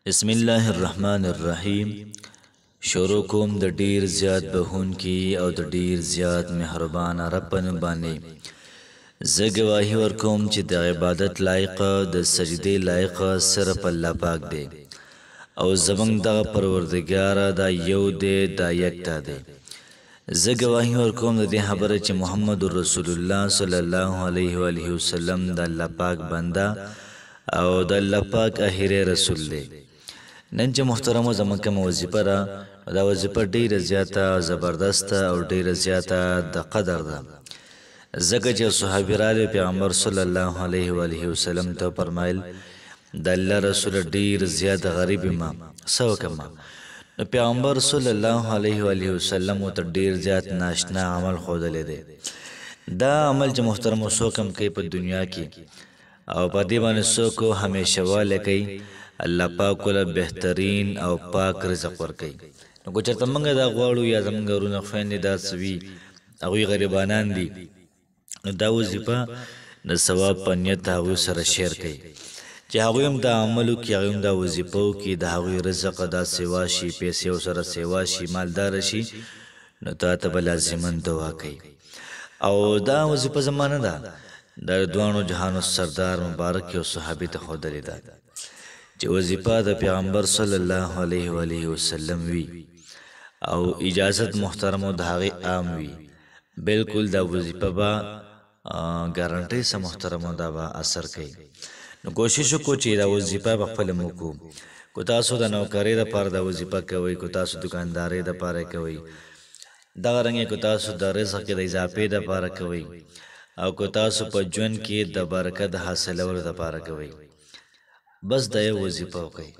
بسم الله الرحمن الرحیم. شروع کوم د ډیر زیات بهون کی او د ډیر زیات مهربان رب په نوم باندې. زه ګواهی ورکوم چې د عبادت لایق د سجدې لایق صرف الله پاک دی او زمونږ دغه پروردګار دا یو دی دا یکتا دی. زه ګواهی ورکوم د دې خبره چې محمد رسول الله صلی الله علیه و آله وسلم د الله پاک بنده او د الله پاک اخیری رسول دی. نن چې محترمو زموږ کومه وظیفه ده دا وظیفه ډیره زیاته زبردسته او ډیره زیاته د قدر ده، ځکه چې صحابي راغلي پیغمبر صلی الله علیه و آله وسلم ته فرمایل د الله رسول ډیر زیات غریب ما څه وکړم. نو پیغمبر صلی الله علیه و آله وسلم ته ډیر زیات ناشنا عمل ښودلی دی. دا عمل چې محترمو څوک هم کوي په دنیا کې او په دې باندې څوک همیشه والی کوي، الله پاک له بهترین او پاک رزق ورکوي. نو که چېرته موږ دا غواړو یا زموږ ورونه خویندې داسې وي هغوی غریبانان دي، نو دا وظیفه د ثواب په نیت هغوی سره شیر کوي چې هغوی هم دا عمل وکړي، هغوی هم دا وظیفه وکړي، د هغوی رزق دا سیوا شي، پیسې ورسره سیوا شي، مالداره شي، نو تا ته به لازمن دعا کوي. او دا وظیفه زما نه ده، د دوانو جهانو سردار مبارک یو صحابي ته ښودلې ده چې وظیفه د پیغمبر صلی الله علیه و آله وسلم وي او اجازت محترمو د هغې عام وي، بالکل دا وظیفه به ګارنټۍ سره محترمو دا به اثر کوي. نو کوشش وکړو چې دا وظیفه به خپله مو وکړو. که تاسو د نوکرۍ دپاره دا وظیفه کوئ، که تاسو دکاندارۍ دپاره کوئ، دغه رنګې که تاسو د رزق د اضافې دپاره کوئ، او که تاسو په ژوند کې د برکت حاصلولو دپاره کوئ، بس دا یو وظیفه وکړئ.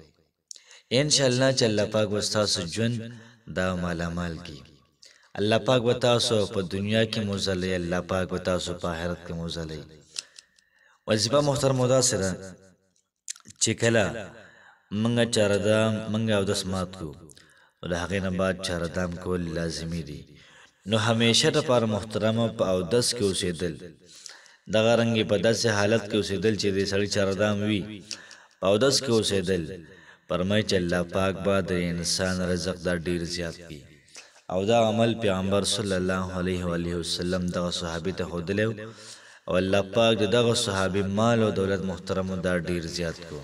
انشاءالله چې الله پاک به ستاسو ژوند دا مالامال کړي. الله پاک به تاسو په دنیا کې موزلی، الله پاک به تاسو په آخرت کې موزلی. وظیفه محترمو داسې ده چې کله موږ چاردام موږ اودس مات کړو او د هغې نه بعد چاردام کول لازمي دي. نو همیشه دپاره محترمه په اودس کې اوسېدل، دغه رنګې په داسې حالت کې اوسېدل چې د سړي چاردام وي، په اودس کې اوسېدل. فرمایي چې الله پاک به د انسان رزق دا ډیر زیات کړي. او دا عمل پیغمبر صلی الله علیه و آله وسلم دغه صحابي ته ښودلی او الله پاک د دغه صحابي مال او دولت محترمو دا ډیر زیات کړو.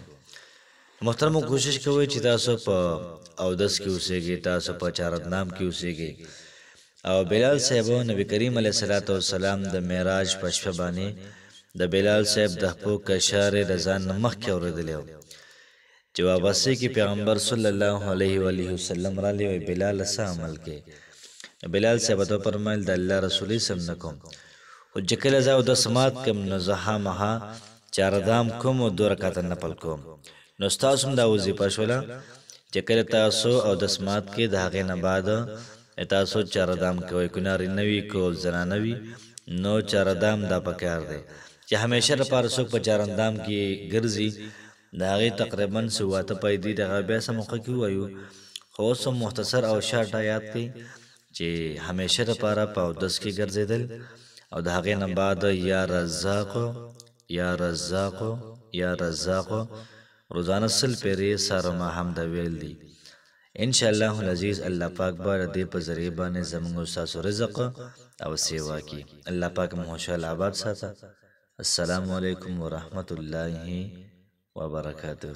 محترمو کوشش کوئ چې تاسو په اودس کې اوسېږئ، تاسو په چاردام کې اوسېږئ. او بلال صاحب نبی کریم علیه الصلاۃ والسلام د معراج په شپه باندې د بلال صاحب د خپو کشار د ځان نه مخکې اورېدلی و چې واپسې کې پیغمبر صلی الله علیه و آله وسلم راغلی وی بلال څه عمل کوي. بلال صاحب ته فرمایل د الله رسول سم نه کوم، خو چې کله زه اودس مات کړم نو زه خامخا چاردام کوم او 2 رکعته نفل کوم. نو ستاسو هم دا وظیفه شوله چې کله تاسو اودس مات کړئ د هغې نه بعد تاسو چاردام کوئ، که نارینه وي که زنانه وي، نو چاردام دا پکار دی چې همیشه دپاره څوک په چاردام کې ګرځي. د هغې تقریبا 7 پیدې د هغه بیا څه موقع کې ووایو، خو اوس هم مختصر او شارټ یاد کړئ چې همیشه دپاره په اودس کې ګرځېدل او د هغې نه بعد یا رزاقو یا رزاقو یا رزاقو روزانه 100 پیرې ساره ماښام دا ویل دي. انشاءالله العزیز الله پاک به د دې په ذریعه باندې زموږ او ستاسو رزق او سیوا کړي. الله پاک مو خوشحاله آباد ساته. السلام علیکم ورحمة الله وبرکاته.